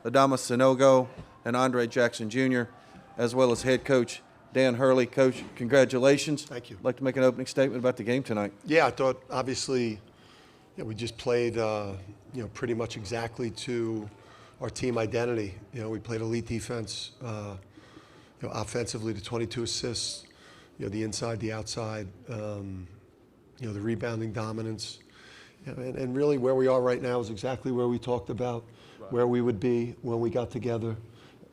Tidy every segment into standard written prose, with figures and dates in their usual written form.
Adama Sinogo and Andre Jackson Jr., as well as head coach Dan Hurley. Coach, congratulations. Thank you. I'd like to make an opening statement about the game tonight. Yeah, I thought obviously we just played pretty much exactly to our team identity. We played elite defense, offensively to 22 assists, the inside, the outside, the rebounding dominance. And really where we are right now is exactly where we talked about where we would be when we got together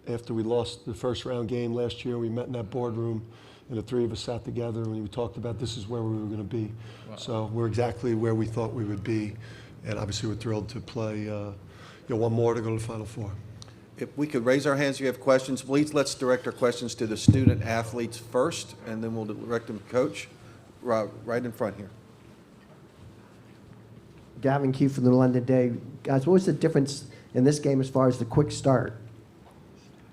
after we lost the first round game last year. We met in that boardroom, and the three of us sat together and we talked about this is where we were going to be. Wow. So we're exactly where we thought we would be, and obviously we're thrilled to play one more to go to the Final Four. If we could raise our hands if you have questions, please let's direct our questions to the student athletes first, and then we'll direct them to Coach. Right in front here. Gavin Key from the London Day. Guys, what was the difference in this game as far as the quick start?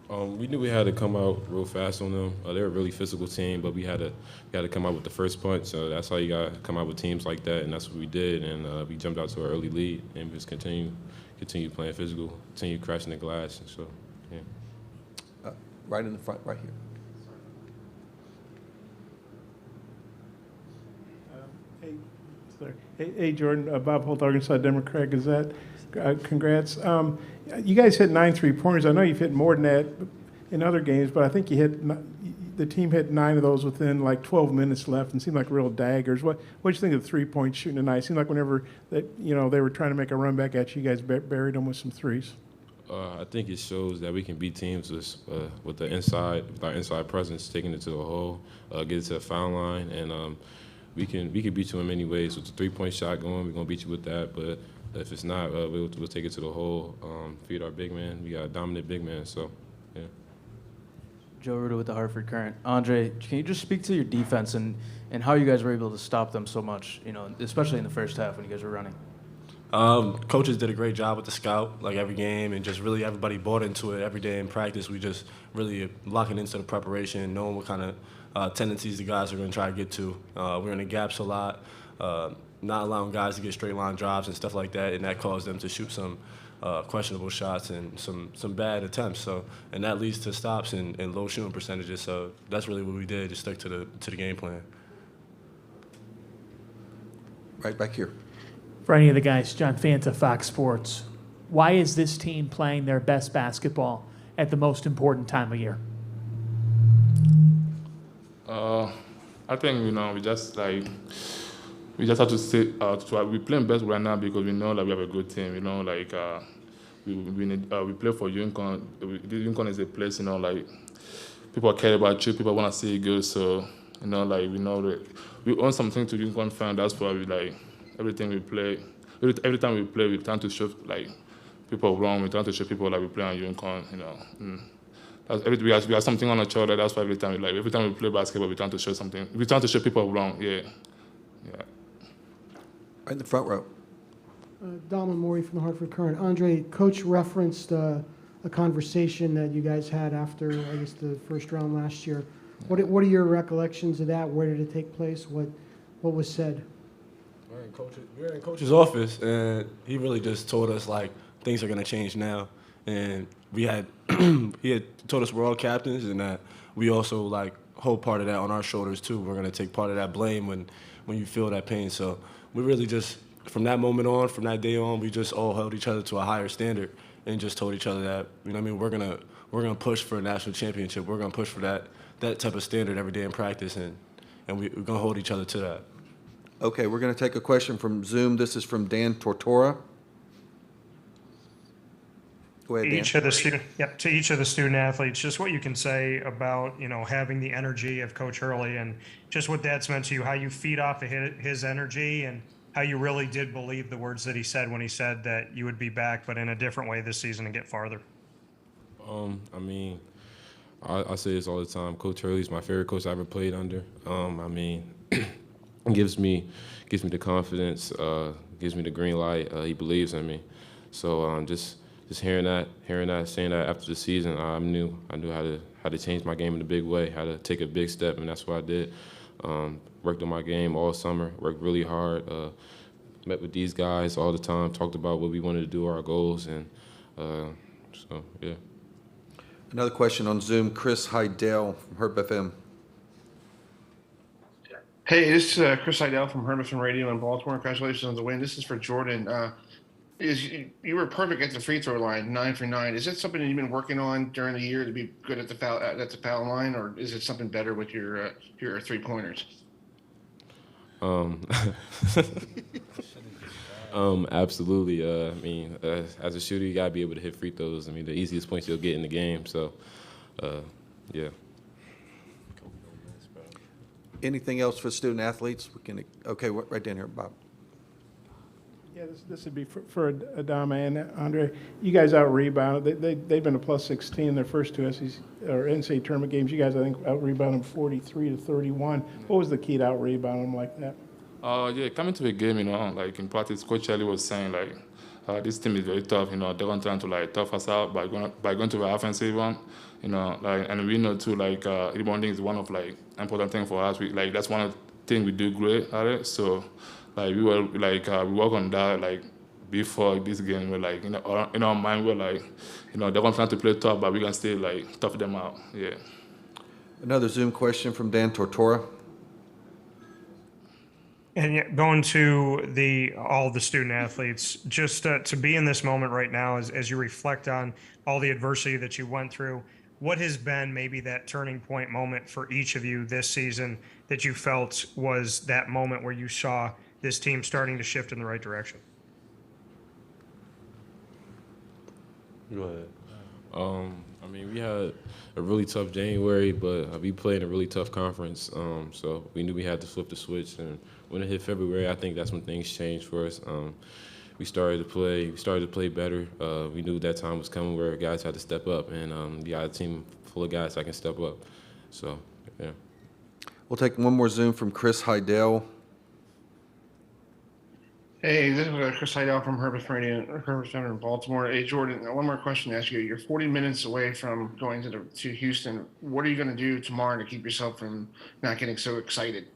We knew we had to come out real fast on them. They're a really physical team, but we had to come out with the first punch. So that's how you got to come out with teams like that, and that's what we did. And we jumped out to an early lead, and we just continue playing physical, continue crashing the glass. And so, yeah. Right in the front, right here. Hey, Jordan. Bob Holt, Arkansas Democrat Gazette. Congrats. You guys hit 9 3-pointers. I know you've hit more than that in other games, but I think the team hit 9 of those within like 12 minutes left, and seemed like real daggers. What do you think of the 3-point shooting tonight? It seemed like whenever they were trying to make a run back at you, you guys buried them with some threes. I think it shows that we can beat teams with our inside presence, taking it to the hole, get it to the foul line, and we can beat you in many ways. With the 3-point shot going, we're gonna beat you with that. But if it's not, we'll take it to the hole, feed our big man. We got a dominant big man, so yeah. Joe Ruda with the Hartford Current. Andre, can you just speak to your defense and how you guys were able to stop them so much, especially in the first half when you guys were running? Coaches did a great job with the scout, like every game, and just really everybody bought into it every day in practice. We just really locking into the preparation, knowing what kind of tendencies the guys are going to try to get to. We're in the gaps a lot, not allowing guys to get straight line drives and stuff like that, and that caused them to shoot some questionable shots and some bad attempts. So, and that leads to stops and low shooting percentages. So that's really what we did, just stick to the game plan. Right back here. For any of the guys, John Fanta, Fox Sports. Why is this team playing their best basketball at the most important time of year? I think we just have to say we're playing best right now because we know that we have a good team. We play for UConn. UConn is a place people care about you. People want to see you good. So we know that we own something to UConn fans. That's why we everything we play. Every time we play, we try to show people wrong. We try to show people we play on UConn. We have something on our shoulder. That's why every time we play basketball, we try to show something. We try to show people wrong. Yeah. Right in the front row. Dalman Morey from the Hartford Current. Andre, Coach referenced a conversation that you guys had after, I guess, the first round last year. What are your recollections of that? Where did it take place? What was said? We were in Coach's office, and he really just told us things are going to change now. And he had told us we're all captains, and that we also hold part of that on our shoulders too. We're going to take part of that blame when you feel that pain. So we really just, from that moment on, from that day on, we just all held each other to a higher standard and just told each other that we're gonna push for a national championship. We're gonna push for that type of standard every day in practice, and we're gonna hold each other to that. Okay, we're going to take a question from Zoom. This is from Dan Tortora. Go ahead, Dan. To each of the student athletes, just what you can say about having the energy of Coach Hurley and just what that's meant to you, how you feed off of his energy, and how you really did believe the words that he said when he said that you would be back, but in a different way this season and get farther. I say this all the time. Coach Hurley's my favorite coach I ever played under. Gives me the confidence, gives me the green light. He believes in me. So just hearing that, saying that after the season, I knew how to change my game in a big way, how to take a big step, and that's what I did. Worked on my game all summer, worked really hard, met with these guys all the time, talked about what we wanted to do, our goals, and So yeah. Another question on Zoom, Chris Heidel from Herb FM. Hey, this is Chris Seidel from Hermiston Radio in Baltimore. Congratulations on the win. This is for Jordan. You were perfect at the free throw line, 9 for 9. Is that something that you've been working on during the year to be good at the foul line, or is it something better with your 3-pointers? Absolutely. I mean, as a shooter, you gotta be able to hit free throws. I mean, the easiest points you'll get in the game. So, yeah. Anything else for student athletes? Okay, right down here, Bob. Yeah, this would be for Adama and Andre. You guys out-rebounded. They've been a plus 16 in their first two SEC or NCAA tournament games. You guys, I think, out-rebounded them 43-31. What was the key to out-rebound them like that? Yeah, coming to a game, like in practice, Coach Ellie was saying this team is very tough. They're going to try to tough us out by going to the offensive one. And we know too, rebounding is one of important thing for us. That's one of the things we do great at it. So we were we work on that before this game. We're in our mind we're they're going to try to play tough, but we can still tough them out. Yeah. Another Zoom question from Dan Tortora. And yet going to all the student athletes, just to be in this moment right now as you reflect on all the adversity that you went through, what has been maybe that turning point moment for each of you this season that you felt was that moment where you saw this team starting to shift in the right direction? Go ahead. I mean, we had a really tough January, but we played in a really tough conference. So we knew we had to flip the switch. And when it hit February, I think that's when things changed for us. We started to play better. We knew that time was coming where guys had to step up, and we got a team full of guys that can step up. So, yeah. We'll take one more Zoom from Chris Heidel. Hey, this is Chris Seidel from Herbert Radio, Herbert Center in Baltimore. Hey, Jordan, one more question to ask you. You're 40 minutes away from going to Houston. What are you going to do tomorrow to keep yourself from not getting so excited?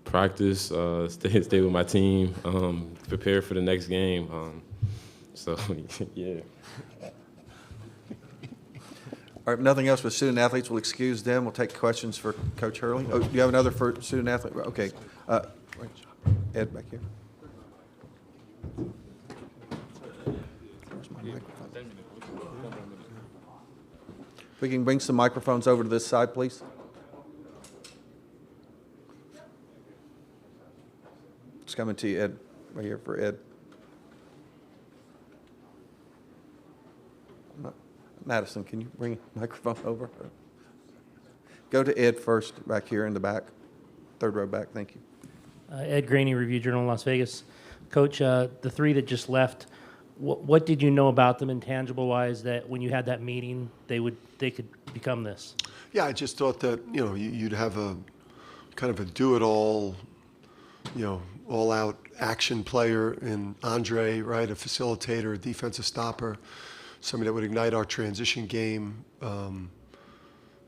Practice, stay with my team, prepare for the next game. So, yeah. All right, nothing else for student athletes. We'll excuse them. We'll take questions for Coach Hurley. Oh, do you have another for student athlete? Okay. Ed, back here. Where's my microphone? If we can bring some microphones over to this side, please. It's coming to you, Ed. Right here for Ed. Madison, can you bring a microphone over? Go to Ed first, back here in the back. Third row back, thank you. Ed Graney, Review-Journal, Las Vegas. Coach, the three that just left, what did you know about them intangible-wise that when you had that meeting, they could become this? Yeah, I just thought that, you'd have a kind of a do-it-all, all-out action player in Andre, right? A facilitator, a defensive stopper, somebody that would ignite our transition game.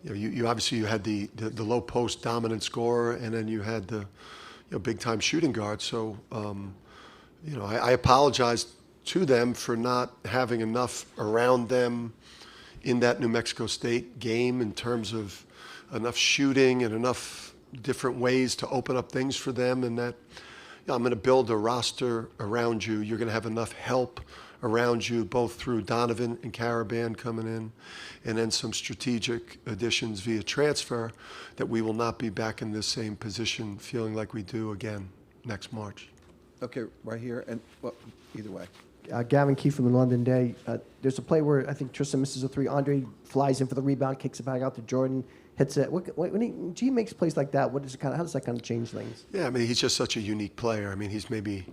You obviously you had the low post dominant scorer, and then you had the big time shooting guard. So I apologize to them for not having enough around them in that New Mexico State game in terms of enough shooting and enough different ways to open up things for them, and that I'm going to build a roster around you. You're going to have enough help around you, both through Donovan and Caravan coming in, and then some strategic additions via transfer, that we will not be back in this same position feeling like we do again next March. Okay, right here, and well, either way. Gavin Key from the London Day. There's a play where I think Tristan misses a three. Andre flies in for the rebound, kicks it back out to Jordan, hits it. When he makes plays like that, how does that kind of change things? Yeah, I mean, he's just such a unique player. I mean, he's maybe,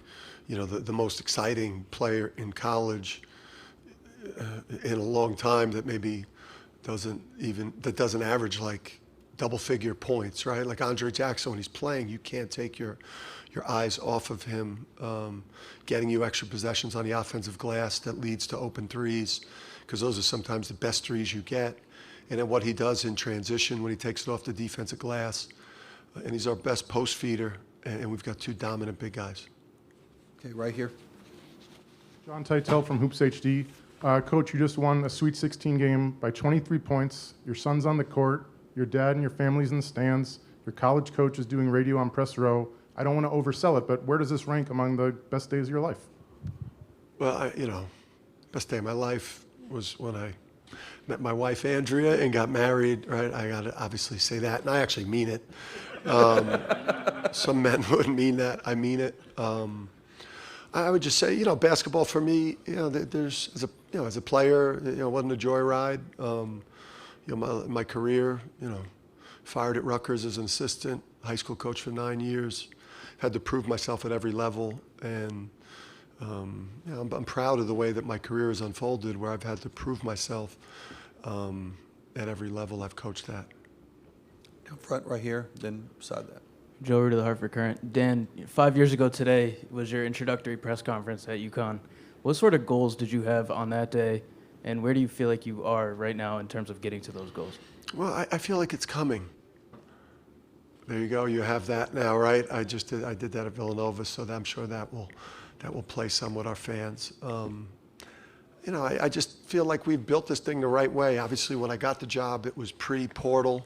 the most exciting player in college in a long time that maybe doesn't average like double-figure points, right? Like Andre Jackson, when he's playing, you can't take your eyes off of him, getting you extra possessions on the offensive glass that leads to open threes, because those are sometimes the best threes you get. And then what he does in transition when he takes it off the defensive glass. And he's our best post feeder, and we've got two dominant big guys. Okay, right here. John Titel from Hoops HD. Coach, you just won a Sweet 16 game by 23 points. Your son's on the court. Your dad and your family's in the stands. Your college coach is doing radio on press row. I don't want to oversell it, but where does this rank among the best days of your life? Well, best day of my life was when I met my wife, Andrea, and got married, right? I got to obviously say that, and I actually mean it. Some men wouldn't mean that. I mean it. I would just say, basketball for me, there's, as a player, it wasn't a joyride. My career, fired at Rutgers as an assistant, high school coach for 9 years, had to prove myself at every level, and I'm proud of the way that my career has unfolded, where I've had to prove myself at every level I've coached at. Up front right here, then beside that. Joe Ruda, the Hartford Current. Dan, 5 years ago today was your introductory press conference at UConn. What sort of goals did you have on that day, and where do you feel like you are right now in terms of getting to those goals? Well, I feel like it's coming. There you go. You have that now, right? I did that at Villanova, so I'm sure that will play some with our fans. I just feel like we've built this thing the right way. Obviously, when I got the job, it was pre-portal.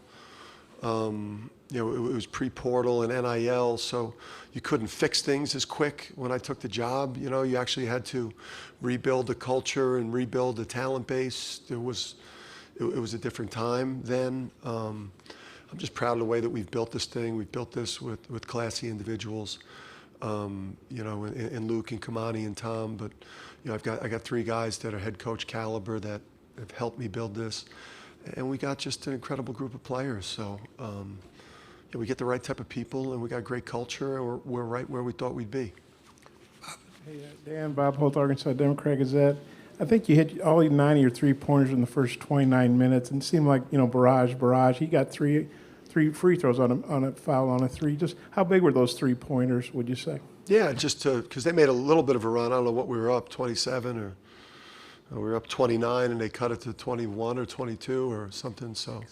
It was pre-portal and NIL, so you couldn't fix things as quick. When I took the job, you actually had to rebuild the culture and rebuild the talent base. It was a different time then. I'm just proud of the way that we've built this thing. We've built this with classy individuals, and Luke and Kamani and Tom. But I got 3 guys that are head coach caliber that have helped me build this, and we got just an incredible group of players. So we get the right type of people, and we got great culture, and we're right where we thought we'd be. Hey, Dan, Bob Holt, Arkansas Democrat Gazette. I think you hit all 9 of your three-pointers in the first 29 minutes, and it seemed like, barrage. He got three free throws on a foul on a three. Just how big were those three-pointers, would you say? Yeah, just because they made a little bit of a run. I don't know what we were up, 27 or we were up 29, and they cut it to 21 or 22 or something. So,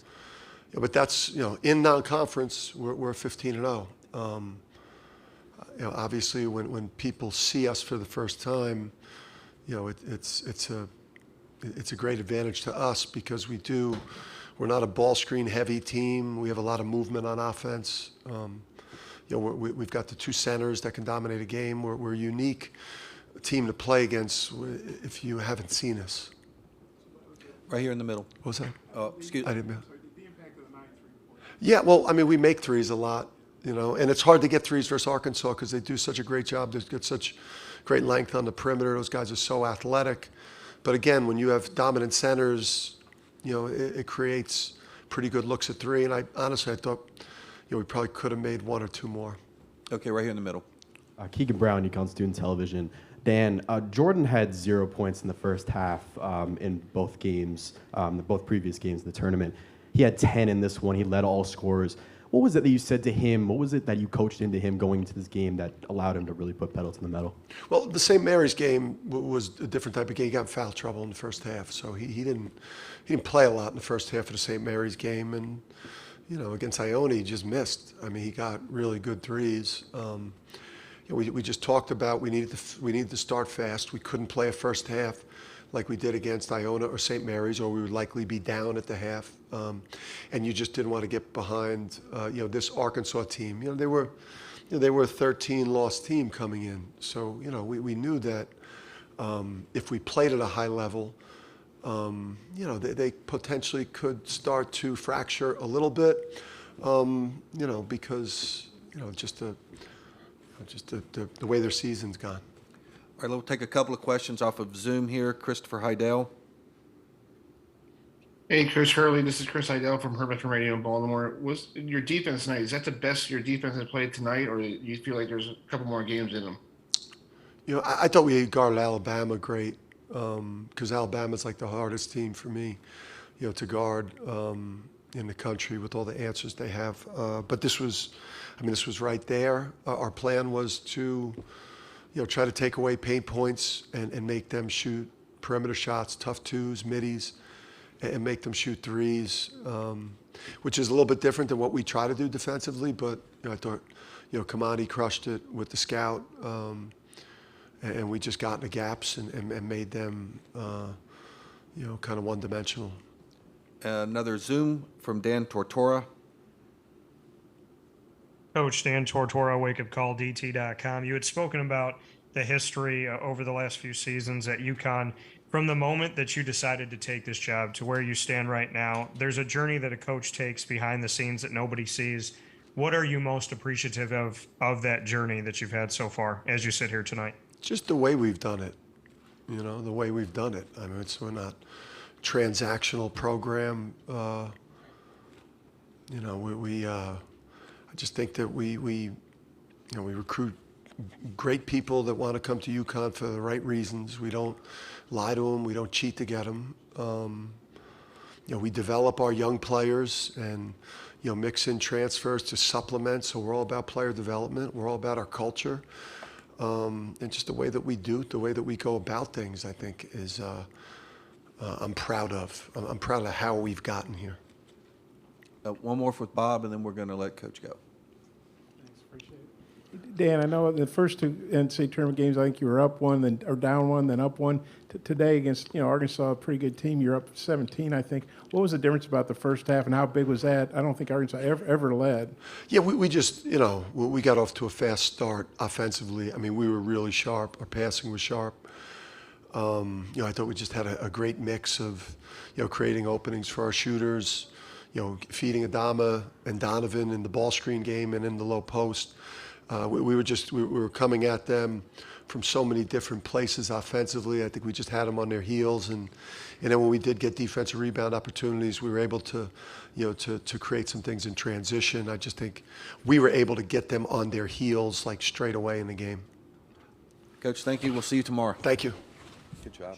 but that's, in non-conference, we're 15-0. Obviously, when people see us for the first time, it's a great advantage to us because we're not a ball screen heavy team. We have a lot of movement on offense. We've got the 2 centers that can dominate a game. We're a unique team to play against if you haven't seen us. Right here in the middle. What was that? Oh, excuse me. I didn't know. Yeah, well, we make threes a lot, and it's hard to get threes versus Arkansas because they do such a great job. They've got such great length on the perimeter. Those guys are so athletic. But again, when you have dominant centers, it creates pretty good looks at 3. And I thought, we probably could have made 1 or 2 more. Okay, right here in the middle. Keegan Brown, UConn Student Television. Dan, Jordan had 0 points in the first half in both games, both previous games in the tournament. He had 10 in this one. He led all scorers. What was it that you said to him? What was it that you coached into him going into this game that allowed him to really put pedal to the metal? Well, the St. Mary's game was a different type of game. He got in foul trouble in the first half, so he didn't play a lot in the first half of the St. Mary's game. And against Ione, he just missed. He got really good threes. We just talked about we needed to start fast. We couldn't play a first half like we did against Iona or St. Mary's, or we would likely be down at the half. And you just didn't want to get behind, this Arkansas team. They were a 13-loss team coming in. So, we knew that if we played at a high level, they potentially could start to fracture a little bit, because, just the way their season's gone. All right, we'll take a couple of questions off of Zoom here. Christopher Heidel. Hey, Chris Hurley. This is Chris Heidel from Hermiton Radio in Baltimore. Was your defense tonight, is that the best your defense has played tonight, or do you feel like there's a couple more games in them? I thought we guarded Alabama great, because Alabama's like the hardest team for me, to guard in the country with all the answers they have. But this was right there. Our plan was to, try to take away paint points and make them shoot perimeter shots, tough twos, middies, and make them shoot threes, which is a little bit different than what we try to do defensively. But I thought, Kamani crushed it with the scout, and we just got in the gaps and made them, kind of one-dimensional. Another Zoom from Dan Tortora. Coach Dan Tortora, wakeupcalldt.com. You had spoken about the history over the last few seasons at UConn. From the moment that you decided to take this job to where you stand right now, there's a journey that a coach takes behind the scenes that nobody sees. What are you most appreciative of that journey that you've had so far as you sit here tonight? Just the way we've done it, the way we've done it. I mean, we're not transactional program. I just think that we recruit great people that want to come to UConn for the right reasons. We don't lie to them. We don't cheat to get them. We develop our young players and, mix in transfers to supplement. So we're all about player development. We're all about our culture. And just the way that we do, the way that we go about things, I think is, I'm proud of. I'm proud of how we've gotten here. One more with Bob, and then we're going to let Coach go. Dan, I know the first two NCAA tournament games, I think you were up one, then or down one, then up one. Today against Arkansas, a pretty good team, you're up 17, I think. What was the difference about the first half, and how big was that? I don't think Arkansas ever led. Yeah, we just, we got off to a fast start offensively. I mean, we were really sharp. Our passing was sharp. I thought we just had a great mix of, creating openings for our shooters, feeding Adama and Donovan in the ball screen game and in the low post. We were coming at them from so many different places offensively. I think we just had them on their heels, and then when we did get defensive rebound opportunities, we were able to, to create some things in transition. I just think we were able to get them on their heels like straight away in the game. Coach, thank you. We'll see you tomorrow. Thank you. Good job.